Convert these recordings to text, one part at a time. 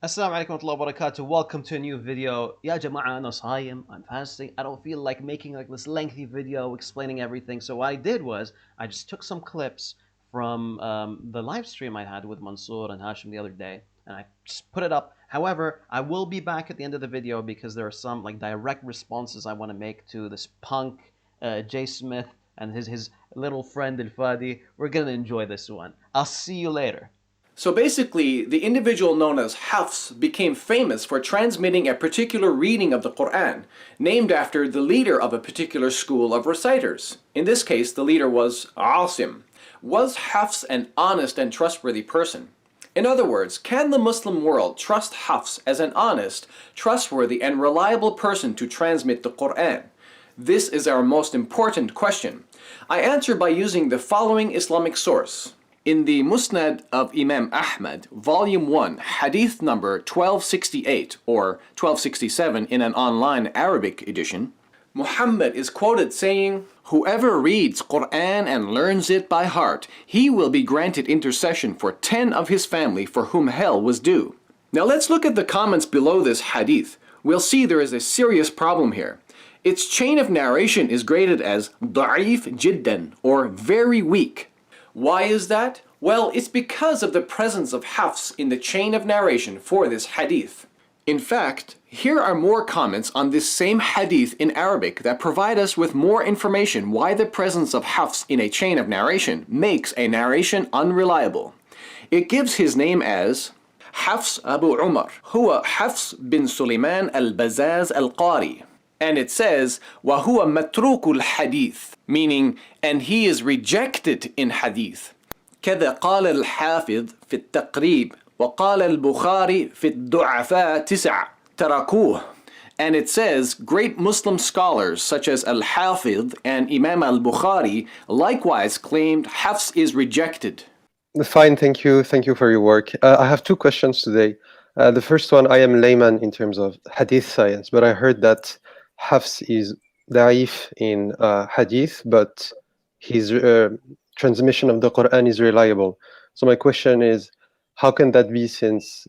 Assalamu alaikum wa rahmatullahi wa barakatuh. Welcome to a new video. Ya Jama'ah, أنا صايم. I'm fasting. I don't feel like making like this lengthy video explaining everything. So what I did was I just took some clips from the live stream I had with Mansoor and Hashim the other day, and I just put it up. However, I will be back at the end of the video because there are some like direct responses I want to make to this punk Jay Smith and his little friend Al Fadi. We're gonna enjoy this one. I'll see you later. So basically, the individual known as Hafs became famous for transmitting a particular reading of the Quran, named after the leader of a particular school of reciters. In this case, the leader was Asim. Was Hafs an honest and trustworthy person? In other words, can the Muslim world trust Hafs as an honest, trustworthy, and reliable person to transmit the Quran? This is our most important question. I answer by using the following Islamic source. In the Musnad of Imam Ahmad, Volume 1, Hadith number 1268 or 1267 in an online Arabic edition, Muhammad is quoted saying, "Whoever reads Quran and learns it by heart, he will be granted intercession for 10 of his family for whom hell was due." Now let's look at the comments below this hadith. We'll see there is a serious problem here. Its chain of narration is graded as da'if jiddan, or very weak. Why is that? Well, it's because of the presence of Hafs in the chain of narration for this hadith. In fact, here are more comments on this same hadith in Arabic that provide us with more information why the presence of Hafs in a chain of narration makes a narration unreliable. It gives his name as Hafs Abu Umar, huwa Hafs bin Sulaiman al-Bazaz al-Qari. And it says, وَهُوَ مَتْرُوكُ الْحَدِيثِ, meaning, and he is rejected in hadith. كذا قال الحافظ في التقريب وقال البخاري في الضعفاء 9 تركوه. And it says, great Muslim scholars such as Al-Hafidh and Imam Al-Bukhari likewise claimed Hafs is rejected. Fine, thank you. Thank you for your work. I have two questions today. The first one, I am layman in terms of hadith science, but I heard that Hafs is da'if in hadith, but his transmission of the Quran is reliable. So my question is, how can that be, since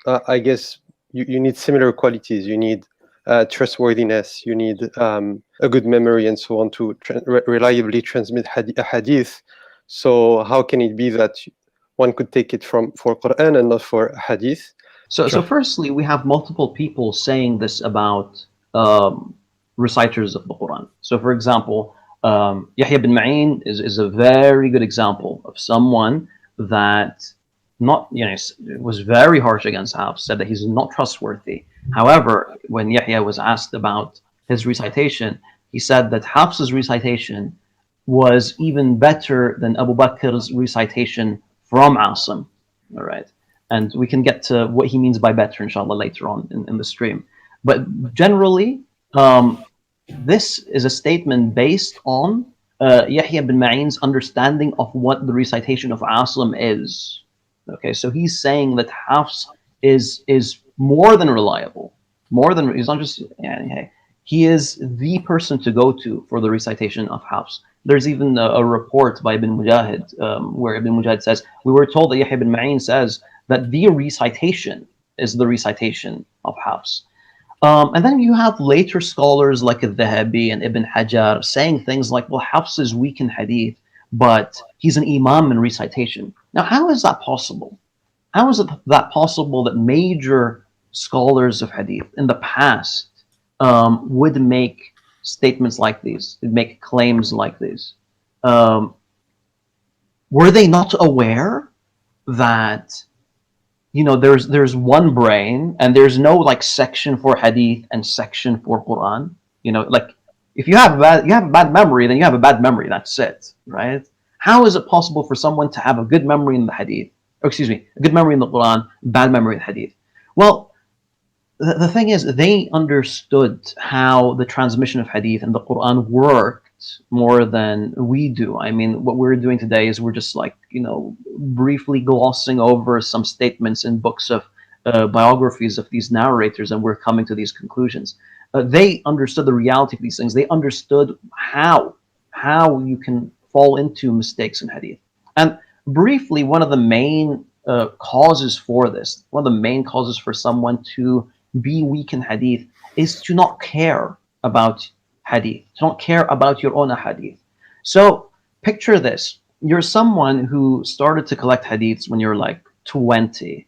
I guess you need similar qualities. You need trustworthiness, you need a good memory and so on to reliably transmit a hadith. So how can it be that one could take it for Quran and not for hadith? So firstly, we have multiple people saying this about reciters of the Quran. So for example, Yahya bin Ma'in is a very good example of someone that was very harsh against Hafs, said that he's not trustworthy. However, when Yahya was asked about his recitation, he said that Hafs's recitation was even better than Abu Bakr's recitation from Asim. All right. And we can get to what he means by better, inshallah, later on in the stream. But generally, this is a statement based on Yahya bin Ma'in's understanding of what the recitation of Asim is. Okay, so he's saying that Hafs is more than reliable. He's not just, he is the person to go to for the recitation of Hafs. There's even a report by Ibn Mujahid where Ibn Mujahid says, we were told that Yahya bin Ma'in says that the recitation is the recitation of Hafs. And then you have later scholars like Al-Dhahabi and Ibn Hajar saying things like, well, Hafs is weak in hadith, but he's an imam in recitation. Now, how is that possible? How is it that possible that major scholars of hadith in the past would make statements like these, would make claims like these? Were they not aware that there's one brain and there's no like section for hadith and section for Quran? Like if you have a bad memory, then you have a bad memory. That's it, right? How is it possible for someone to have a good memory in the hadith, a good memory in the Quran, bad memory in the hadith? Well, the thing is, they understood how the transmission of hadith and the Quran worked more than we do. I mean, what we're doing today is we're just briefly glossing over some statements in books of biographies of these narrators, and we're coming to these conclusions. They understood the reality of these things. They understood how you can fall into mistakes in hadith. And briefly, one of the main causes for this, one of the main causes for someone to be weak in hadith, is to not care about hadith, to not care about your own hadith. So picture this: you're someone who started to collect hadiths when you're like 20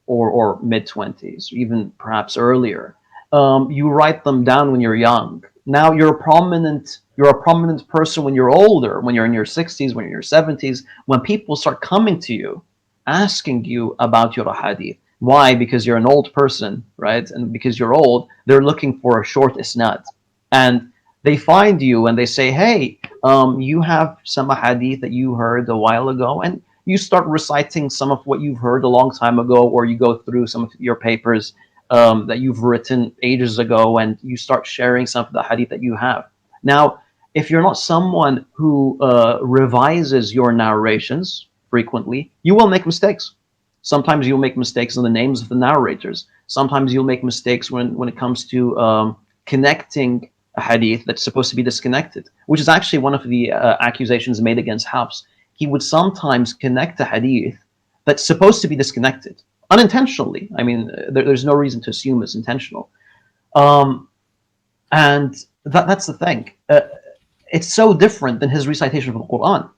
or mid 20s, even perhaps earlier. You write them down when you're young. Now you're a prominent person when you're older, when you're in your 60s, when you're in your 70s, when people start coming to you asking you about your hadith. Why? Because you're an old person, right? And because you're old, they're looking for a short isnad. And they find you and they say, hey, you have some hadith that you heard a while ago, and you start reciting some of what you've heard a long time ago, or you go through some of your papers that you've written ages ago, and you start sharing some of the hadith that you have. Now, if you're not someone who revises your narrations frequently, you will make mistakes. Sometimes you'll make mistakes in the names of the narrators. Sometimes you'll make mistakes when it comes to connecting a hadith that's supposed to be disconnected, which is actually one of the accusations made against Hafs. He would sometimes connect a hadith that's supposed to be disconnected unintentionally. I mean, there's no reason to assume it's intentional. And that's the thing. It's so different than his recitation of the Quran.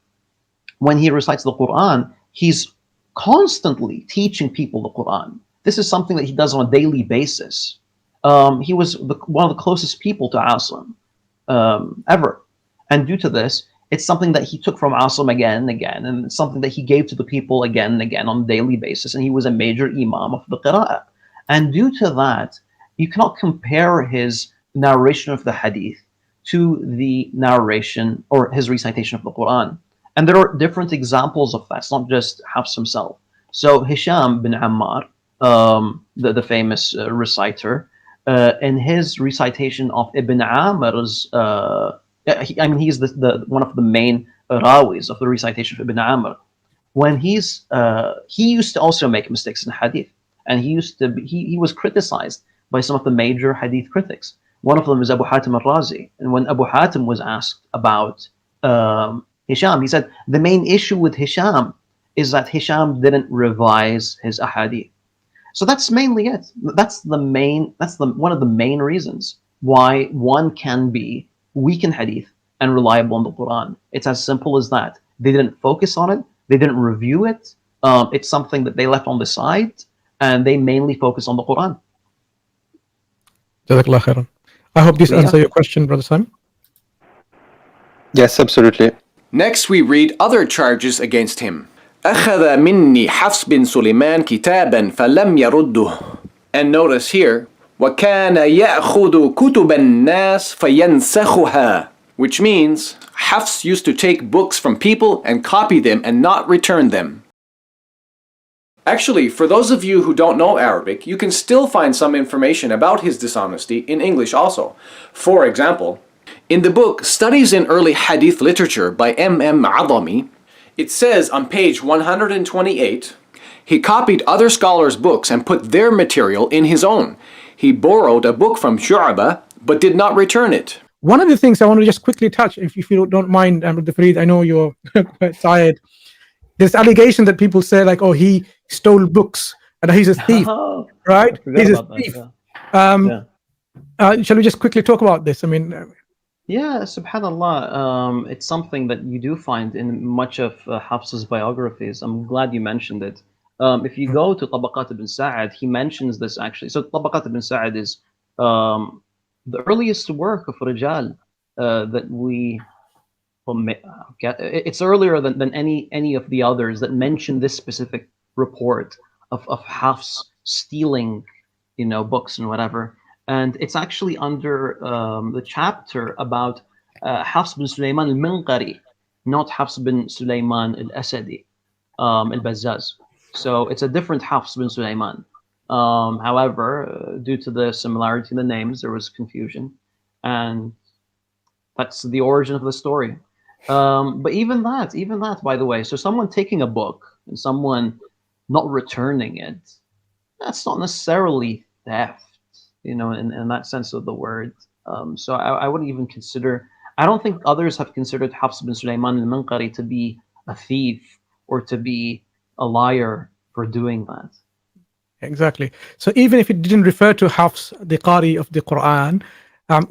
When he recites the Quran, he's constantly teaching people the Quran. This is something that he does on a daily basis. He was one of the closest people to Asim ever. And due to this, it's something that he took from Asim again and again, and it's something that he gave to the people again and again on a daily basis, and he was a major imam of the qira'ah. And due to that, you cannot compare his narration of the hadith to the narration or his recitation of the Quran. And there are different examples of that. It's not just Hafs himself. So Hisham bin Ammar, the famous reciter, in his recitation of Ibn Amir's, he's the one of the main rawis of the recitation of Ibn Amr. When he used to also make mistakes in hadith, and he was criticized by some of the major hadith critics. One of them is Abu Hatim al-Razi, and when Abu Hatim was asked about Hisham, he said the main issue with Hisham is that Hisham didn't revise his ahadith. So that's mainly it. That's one of the main reasons why one can be weak in hadith and reliable in the Quran. It's as simple as that. They didn't focus on it. They didn't review it. It's something that they left on the side, and they mainly focus on the Quran. Jazakallah khairan. I hope this answers your question, Brother Simon. Yes, absolutely. Next, we read other charges against him. أخذ مني حفص بن سليمان كتابا فلم يرده. And notice here, وكان يأخذ كتب الناس فينسخها, which means Hafs used to take books from people and copy them and not return them. Actually, for those of you who don't know Arabic, you can still find some information about his dishonesty in English also. For example, in the book Studies in Early Hadith Literature by M.M. Adami, it says on page 128, he copied other scholars' books and put their material in his own. He borrowed a book from Shu'bah, but did not return it. One of the things I want to just quickly touch, if you don't mind, Brother Fareed, I know you're quite tired. There's allegation that people say like, oh, he stole books and he's a thief, right? He's a thief. Shall we just quickly talk about this? I mean, yeah, subhanallah, it's something that you do find in much of Hafs's biographies. I'm glad you mentioned it. If you go to Tabaqat ibn Sa'ad, he mentions this actually. So Tabaqat ibn Sa'ad is the earliest work of Rijal that we get. It's earlier than any of the others that mention this specific report of Hafs stealing, books and whatever. And it's actually under the chapter about Hafs bin Sulaiman al-Minqari, not Hafs bin Sulaiman al-Asadi, al-Bazzaz. So it's a different Hafs bin Sulaiman. However, due to the similarity in the names, there was confusion. And that's the origin of the story. But even that, by the way, so someone taking a book and someone not returning it, that's not necessarily theft. In that sense of the word. So I wouldn't even consider, I don't think others have considered Hafs bin Sulaiman al-Minqari to be a thief or to be a liar for doing that. Exactly. So even if it didn't refer to Hafs, the Qari of the Quran,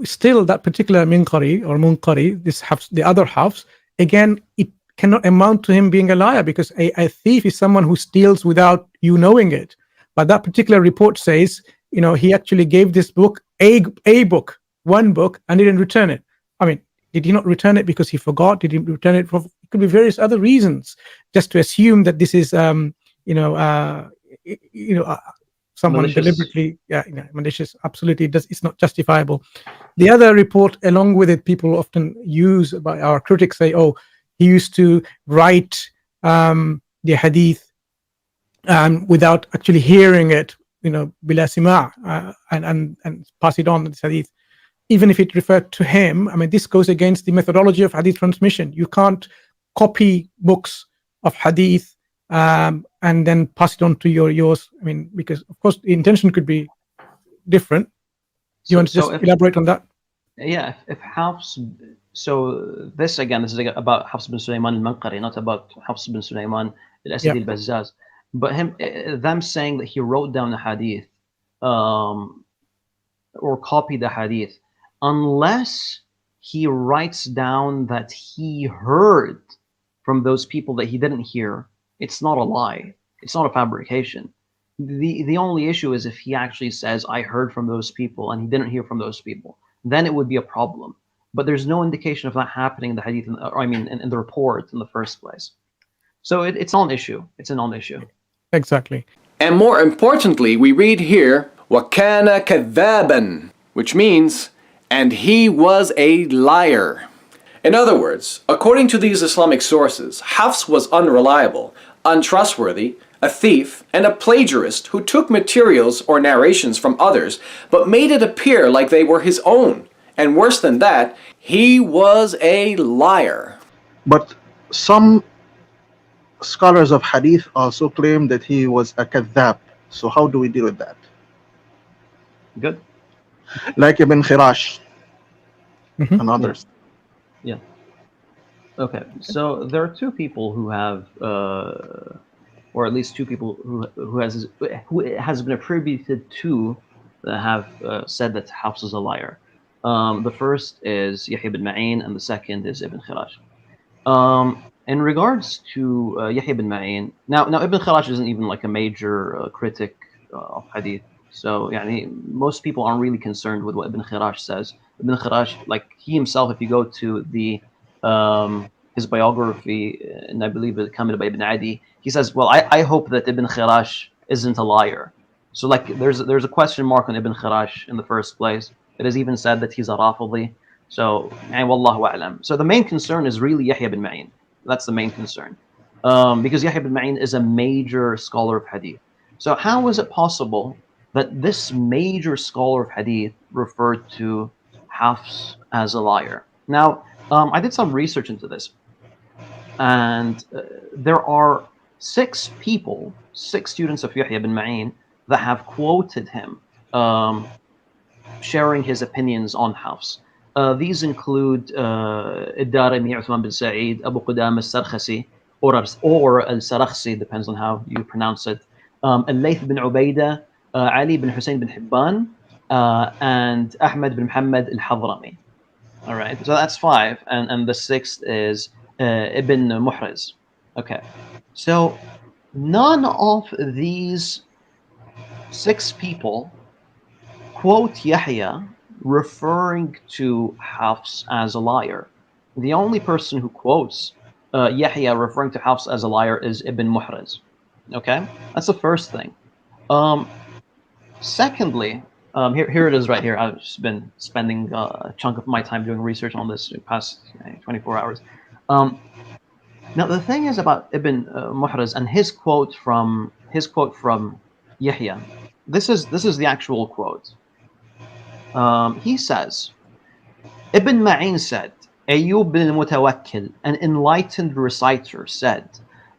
still that particular Minqari or Munqari, this Hafs, the other Hafs, again, it cannot amount to him being a liar, because a thief is someone who steals without you knowing it. But that particular report says, he actually gave this book, a book, one book, and didn't return it. I mean, did he not return it because he forgot? Did he return it for? It could be various other reasons. Just to assume that this is, someone Malicious. deliberately, malicious. Absolutely, it's not justifiable. The other report, along with it, people often use, by our critics, say, "Oh, he used to write the hadith without actually hearing it, bila sima, and pass it on, this hadith." Even if it referred to him, I mean, this goes against the methodology of hadith transmission. You can't copy books of hadith and then pass it on to yours. I mean, because of course the intention could be different. Do you want to just elaborate on that? Yeah, if Hafs, so this is about Hafs bin Sulaiman al-Manqari, not about Hafs bin Sulaiman al-Asadi al-Bazzaz. But them saying that he wrote down the hadith or copied the hadith, unless he writes down that he heard from those people that he didn't hear, it's not a lie. It's not a fabrication. The only issue is if he actually says, I heard from those people, and he didn't hear from those people, then it would be a problem. But there's no indication of that happening in the hadith, in the report in the first place. So it's a non-issue. It's a non-issue. Exactly. And more importantly, we read here, وَكَانَ كَذَّابًا, which means, and he was a liar. In other words, according to these Islamic sources, Hafs was unreliable, untrustworthy, a thief, and a plagiarist who took materials or narrations from others, but made it appear like they were his own. And worse than that, he was a liar. But some scholars of hadith also claim that he was a kadhab. So how do we deal with that? Good. Like Ibn Khirash and others. Yeah. Okay. So there are two people who have, or at least two people who has been attributed to that have said that Hafs is a liar. The first is Yahya bin Ma'in, and the second is Ibn Khirash. In regards to Yahya bin Ma'in, now Ibn Khirash isn't even like a major critic of hadith. So most people aren't really concerned with what Ibn Khirash says. Ibn Khirash, like he himself, if you go to the his biography, and I believe it commented by Ibn Adi, he says, well, I hope that Ibn Khirash isn't a liar. So like there's a question mark on Ibn Khirash in the first place. It is even said that he's a Rafidi. So, wallahu a'lam. So the main concern is really Yahya bin Ma'in. That's the main concern. Because Yahya bin Ma'in is a major scholar of hadith. So how is it possible that this major scholar of hadith referred to Hafs as a liar? Now, I did some research into this, and there are 6 students of Yahya bin Ma'in that have quoted him, sharing his opinions on Hafs. These include Ad-Darimi, Uthman bin Sa'id, Abu Qudam al-Sarkhasi, or al-Sarakhsi, depends on how you pronounce it, Al-Layth bin Ubaydah, Ali bin Hussein bin Hibban, and Ahmad bin Muhammad al-Hadrami. All right, so that's 5, and the 6th is Ibn Muhriz. Okay, so none of these 6 people quote Yahya referring to Hafs as a liar. The only person who quotes Yahya referring to Hafs as a liar is Ibn Muhriz. Okay, that's the first thing. Secondly, here it is right here. I've just been spending a chunk of my time doing research on this the past 24 hours. Now the thing is about Ibn Muhriz and his quote from Yahya. This is the actual quote. He says, Ibn Ma'in said, Ayyub bin al-Mutawakkil, an enlightened reciter, said,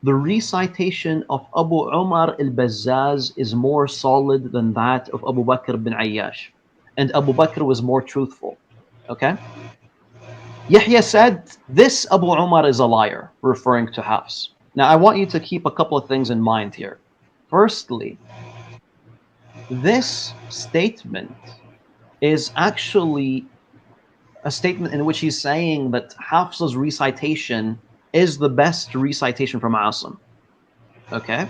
the recitation of Abu Umar al-Bazzaz is more solid than that of Abu Bakr bin Ayyash, and Abu Bakr was more truthful. Okay? Yahya said, this Abu Umar is a liar, referring to Hafs. Now I want you to keep a couple of things in mind here. Firstly, this statement is actually a statement in which he's saying that Hafs's recitation is the best recitation from Asim. Okay?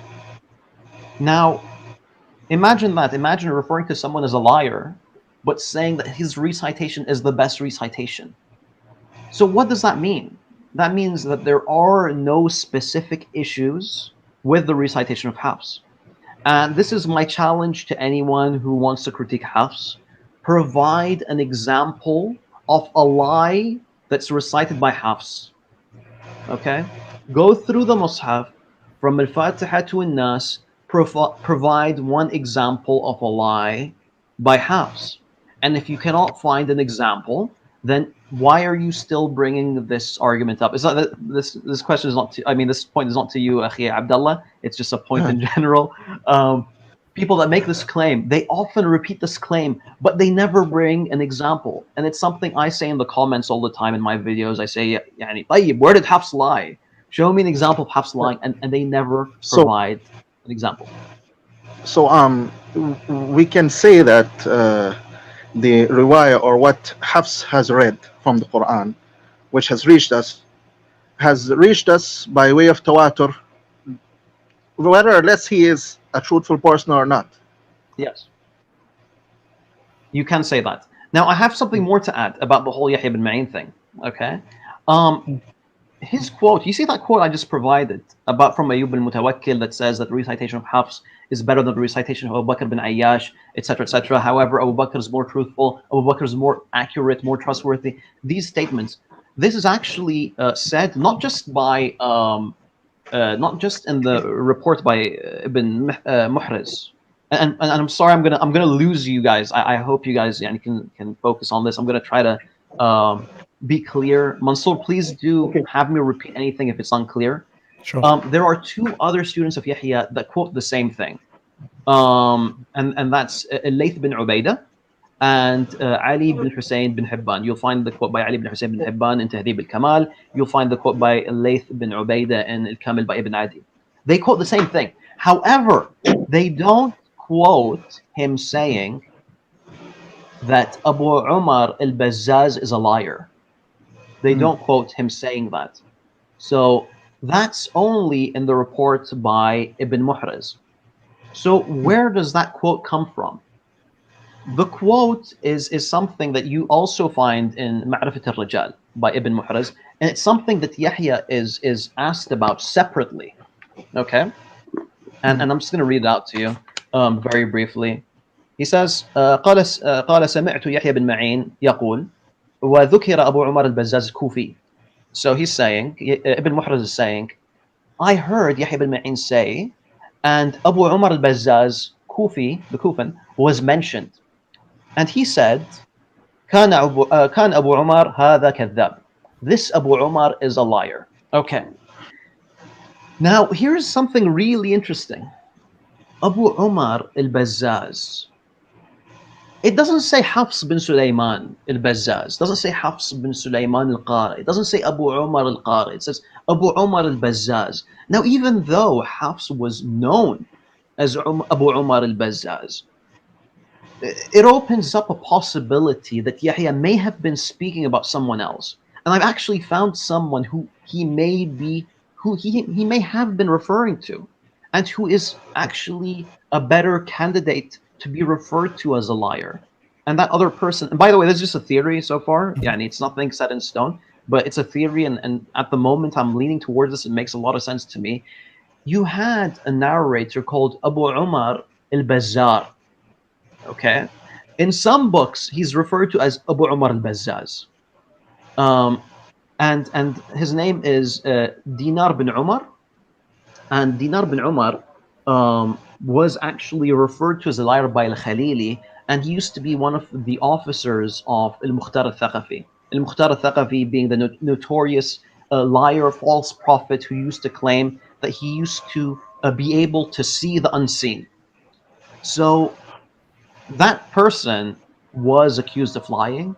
Now, imagine that. Imagine referring to someone as a liar, but saying that his recitation is the best recitation. So what does that mean? That means that there are no specific issues with the recitation of Hafs. And this is my challenge to anyone who wants to critique Hafs. Provide an example of a lie that's recited by Hafs. Okay? Go through the Mus'haf from Al-Fatiha to An-Nas, provide one example of a lie by Hafs. And if you cannot find an example, then why are you still bringing this argument up? It's not that this question is not to, I mean, this point is not to you, Akhi Abdullah. It's just a point in general. People that make this claim, they often repeat this claim, but they never bring an example. And it's something I say in the comments all the time in my videos. I say, يعني, طيب, where did Hafs lie? Show me an example of Hafs lying, and they never So provide an example. so we can say that the riwayah, or what Hafs has read from the Quran, which has reached us by way of tawatur, whether or less he is a truthful person or not. Yes. You can say that. Now, I have something more to add about the whole Yahya bin Ma'in thing. Okay? His quote, you see that quote I just provided about from Ayyub al-Mutawakkil that says that the recitation of Hafs is better than the recitation of Abu Bakr bin Ayyash, etc., etc. However, Abu Bakr is more truthful, Abu Bakr is more accurate, more trustworthy. These statements, this is actually said not just by, not just in the report by Ibn Muhriz. And I'm sorry, I'm gonna lose you guys. I hope you guys can focus on this. I'm gonna try to be clear. Mansour, please do have me repeat anything if it's unclear. Sure. There are two other students of Yahya that quote the same thing, and that's Layth bin Ubaidah and Ali bin Hussein bin Hibban. You'll find the quote by Ali bin Hussein bin Hibban in Tahdhib al-Kamal. You'll find the quote by Layth bin Ubaidah in al-Kamil by Ibn Adi. They quote the same thing. However, they don't quote him saying that Abu Umar al-Bazzaz is a liar. They don't quote him saying that. So that's only in the report by Ibn Muhriz. So where does that quote come from? The quote is something that you also find in Ma'rifat al-Rijal by Ibn Muhriz, and it's something that Yahya is asked about separately. Okay? And I'm just going to read it out to you very briefly. He says, قال سمعت يحيى بن معين يقول وذكر أبو عمر البزاز الكوفي. So he's saying, Ibn Muhriz is saying, I heard Yahya bin Ma'in say, and Abu Umar al-Bazzaz, Kufi, the Kufan, was mentioned. And he said, كان أبو عمر هذا كذاب. This Abu Umar is a liar. Okay. Now, here's something really interesting. Abu Umar al-Bazzaz. It doesn't say Hafs bin Sulaiman al-Bazzaz. It doesn't say Hafs bin Sulaiman al-Qari. It doesn't say Abu Umar al-Qari. It says Abu Umar al-Bazzaz. Now, even though Hafs was known as Abu Umar al-Bazzaz, it opens up a possibility that Yahya may have been speaking about someone else. And I've actually found someone who he may have been referring to, and who is actually a better candidate to be referred to as a liar. And that other person, and by the way, this is just a theory so far. It's nothing set in stone, but it's a theory, and at the moment I'm leaning towards this. It makes a lot of sense to me. You had a narrator called Abu Umar al-Bazzar. Okay, in some books he's referred to as Abu Umar al-Bazzaz, and his name is Dinar bin Umar, and Dinar bin Umar was actually referred to as a liar by al-Khalili, and he used to be one of the officers of al-Mukhtar al-Thaqafi. Al-Mukhtar al-Thaqafi being the notorious liar, false prophet who used to claim that he used to be able to see the unseen. So that person was accused of lying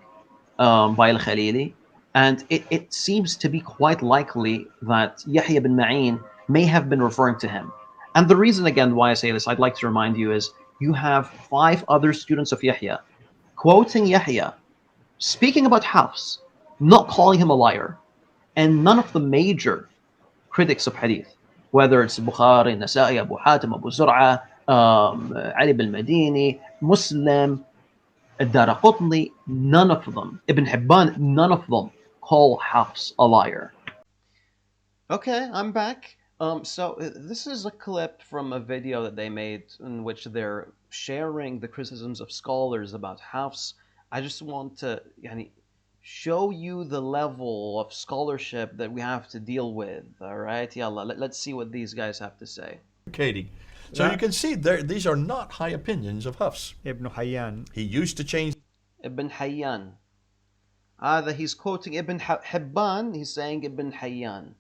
by al-Khalili, and it seems to be quite likely that Yahya bin Ma'in may have been referring to him. And the reason, again, why I say this, I'd like to remind you, is you have 5 other students of Yahya quoting Yahya, speaking about Hafs, not calling him a liar. And none of the major critics of hadith, whether it's Bukhari, Nasa'i, Abu Hatim, Abu Zur'a, Ali bin Madini, Muslim, Ad-Daraqutni, none of them, Ibn Hibban, none of them call Hafs a liar. Okay, I'm back. So this is a clip from a video that they made in which they're sharing the criticisms of scholars about Hafs. I just want to show you the level of scholarship that we have to deal with. All right, yalla, let's see what these guys have to say. Katie. So you can see these are not high opinions of Hafs. Ibn Hayyan. He used to change Ibn Hayyan. He's quoting Ibn Hibban. He's saying Ibn Hayyan.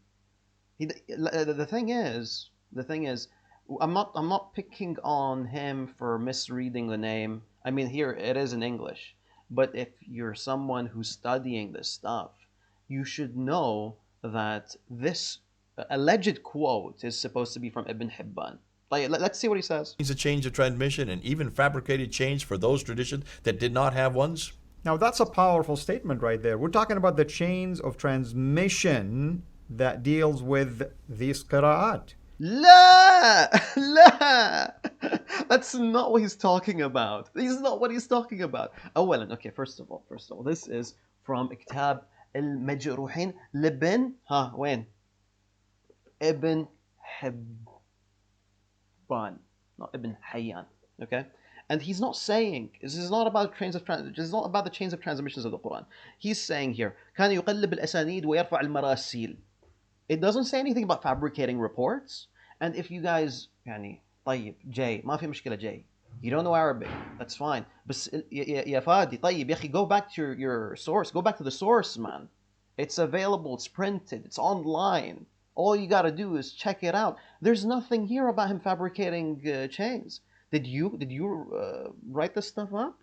The thing is, I'm not picking on him for misreading the name. I mean, here it is in English. But if you're someone who's studying this stuff, you should know that this alleged quote is supposed to be from Ibn Hibban. Let's see what he says. a change of transmission and even fabricated chains for those traditions that did not have ones. Now that's a powerful statement right there. We're talking about the chains of transmission that deals with these qira'at. La! La! That's not what he's talking about. This is not what he's talking about. أولا, okay, first of all, this is from كتاب المجروحين لبن وين? Ibn Hibban, not Ibn Hayyan. Okay? And he's not saying, this is not about the chains of transmissions of the Quran. He's saying here, كان يقلب الأسانيد ويرفع المراسيل. It doesn't say anything about fabricating reports. And if you guys, طيب, Jay, ما في مشكلة Jay. You don't know Arabic, that's fine. بس يا فادي, طيب, يا أخي, go back to your source. Go back to the source, man. It's available, it's printed, it's online. All you gotta do is check it out. There's nothing here about him fabricating chains. Did you write this stuff up?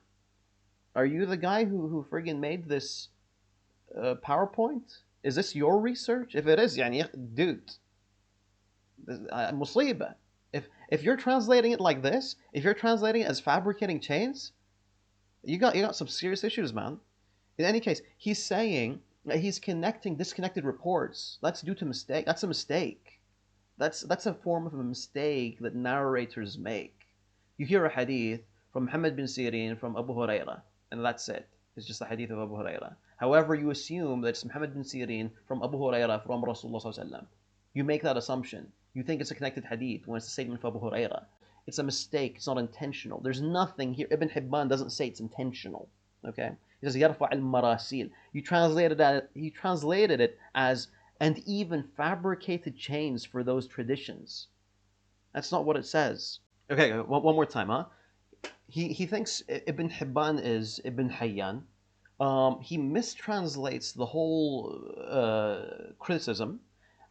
Are you the guy who friggin' made this PowerPoint? Is this your research? If it is, dude, مصيبة. If you're translating it like this, if you're translating it as fabricating chains, you got some serious issues, man. In any case, he's saying that he's connecting disconnected reports. That's due to mistake. That's a mistake. That's a form of a mistake that narrators make. You hear a hadith from Muhammad bin Sirin, from Abu Huraira, and that's it. It's just a hadith of Abu Huraira. However, you assume that it's Muhammad bin Sirin from Abu Huraira from Rasulullah sallallahu alaihi wasallam. You make that assumption. You think it's a connected hadith when it's a statement of Abu Huraira. It's a mistake. It's not intentional. There's nothing here. Ibn Hibban doesn't say it's intentional. Okay? He says يرفع المراسيل. He translated it as and even fabricated chains for those traditions. That's not what it says. Okay, one more time, huh? He thinks Ibn Hibban is Ibn Hayyan. He mistranslates the whole criticism,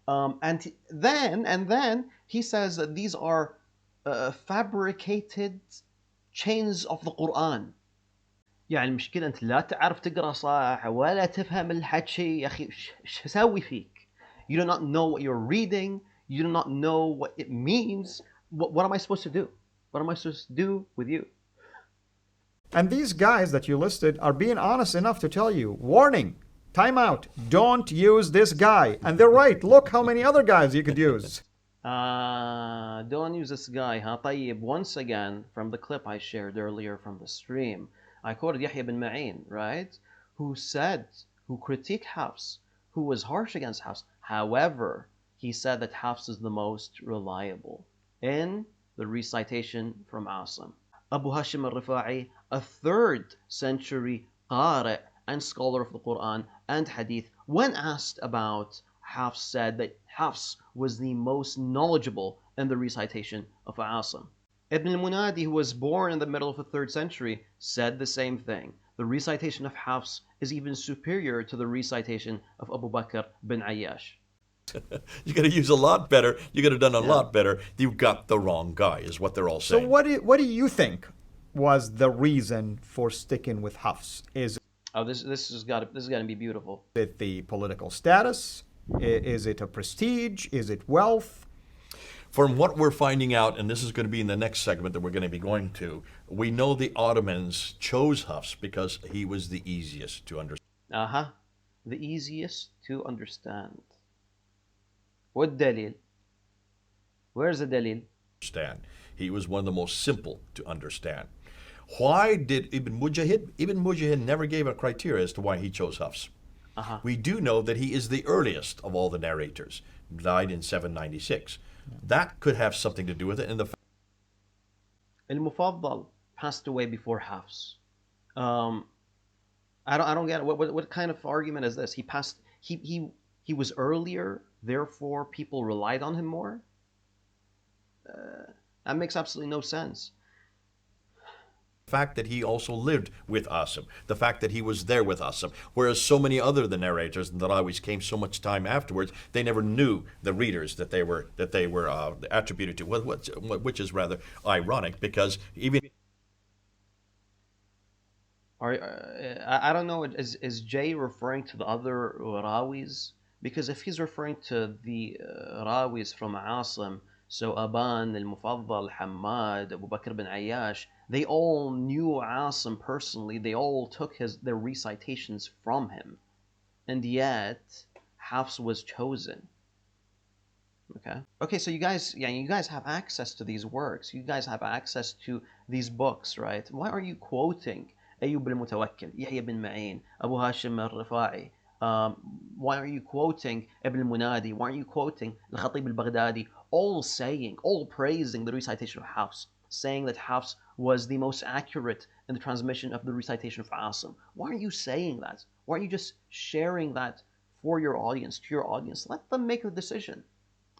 and then he says that these are fabricated chains of the Quran. يعني المشكلة أنت لا تعرف تقرأ صح ولا تفهم الحكي يا أخي إيش أسوي فيك? You do not know what you're reading. You do not know what it means. What am I supposed to do? What am I supposed to do with you? And these guys that you listed are being honest enough to tell you, warning, time out, don't use this guy. And they're right. Look how many other guys you could use. Don't use this guy, huh? طيب, once again, from the clip I shared earlier from the stream, I quoted Yahya bin Ma'in, right? Who critiqued Hafs, who was harsh against Hafs. However, he said that Hafs is the most reliable in the recitation from Asim. Abu Hashim al-Rifa'i, a 3rd century qari' and scholar of the Quran and Hadith, when asked about Hafs, said that Hafs was the most knowledgeable in the recitation of Asim. Ibn al-Munadi, who was born in the middle of the 3rd century, said the same thing. The recitation of Hafs is even superior to the recitation of Abu Bakr bin Ayyash. You could have used a lot better. You could have done a lot better. You got the wrong guy, is what they're all saying. So what do you think was the reason for sticking with Hafs? Is this is got to be beautiful. it the political status? Is it a prestige? Is it wealth? From what we're finding out, and this is going to be in the next segment that we're going to be going to, we know the Ottomans chose Hafs because he was the easiest to Uh-huh. The easiest to understand. والدليل. Where's the dalil? understand. He was one of the most simple to understand. Why did Ibn Mujahid? Ibn Mujahid never gave a criteria as to why he chose Hafs. Uh-huh. We do know that he is the earliest of all the narrators, died in 796. That could have something to do with it. And the Al-Mufaddal passed away before Hafs. I don't get it. What kind of argument is this? He was earlier, therefore people relied on him more? That makes absolutely no sense. fact that he also lived with Asim, the fact that he was there with Asim, whereas so many other the narrators and the Rawis came so much time afterwards, they never knew the readers that they were attributed to, which is rather ironic because even. I don't know. Is Jay referring to the other Rawis? Because if he's referring to the Rawis from Asim, so Aban, Al-Mufaddal, Hamad, Abu Bakr bin Ayyash, they all knew Asim personally. They all took their recitations from him. And yet, Hafs was chosen. Okay, so you guys have access to these works. You guys have access to these books, right? Why are you quoting Ayyub al-Mutawakkil, Yahya bin Ma'in, Abu Hashim al-Rifa'i? Why are you quoting Ibn al-Munadi? Why are you quoting Al-Khatib al-Baghdadi? All praising the recitation of Hafs, saying that Hafs was the most accurate in the transmission of the recitation of Asim. Why are you saying that? Why are you just sharing that for your audience, to your audience? Let them make the decision.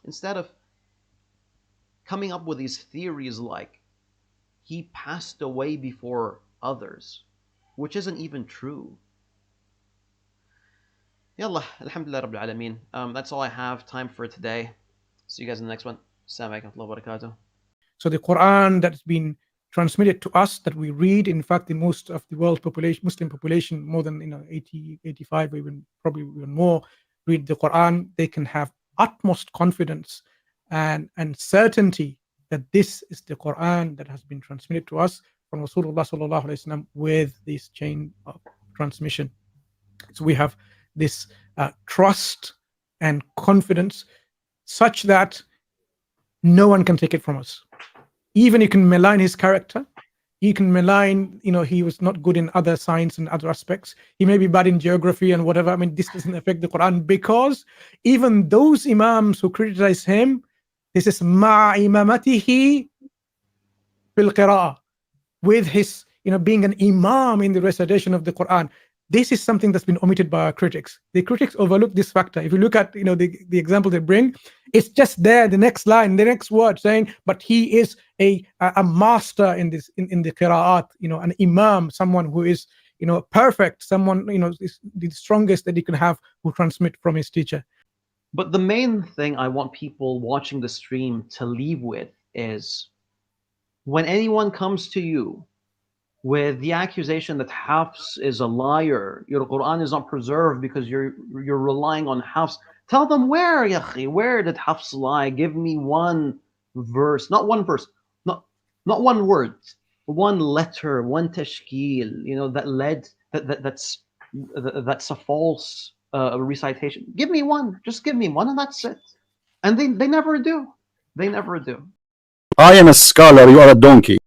Instead of coming up with these theories like he passed away before others, which isn't even true. Yallah, alhamdulillah rabbil alameen. That's all I have time for today. See you guys in the next one. Assalamu alaikum wa barakatuh. So the Quran that's been transmitted to us that we read, in fact, the most of the world population, Muslim population, more than 80, 85, or even probably even more, read the Quran. They can have utmost confidence and certainty that this is the Quran that has been transmitted to us from Rasulullah sallallahu alaihi wasallam with this chain of transmission. So we have this trust and confidence such that no one can take it from us. Even you can malign his character, you can malign, he was not good in other science and other aspects. He may be bad in geography and whatever. I mean, this doesn't affect the Quran because even those imams who criticize him, this is ma imamatihi fil qira'ah, with his, being an imam in the recitation of the Quran. This is something that's been omitted by our critics. The critics overlook this factor. If you look at, the example they bring, it's just there, the next line, the next word saying, but he is a master in this, in the qira'at, an imam, someone who is, perfect, someone, is the strongest that you can have who transmit from his teacher. But the main thing I want people watching the stream to leave with is when anyone comes to you with the accusation that Hafs is a liar, your Quran is not preserved because you're relying on Hafs, tell them where, ya akhi, where did Hafs lie? Give me one verse, not one verse, not one word, one letter, one tashkil, that led, that's a false recitation. Give me one, just give me one, and that's it. And they never do. They never do. I am a scholar, you are a donkey.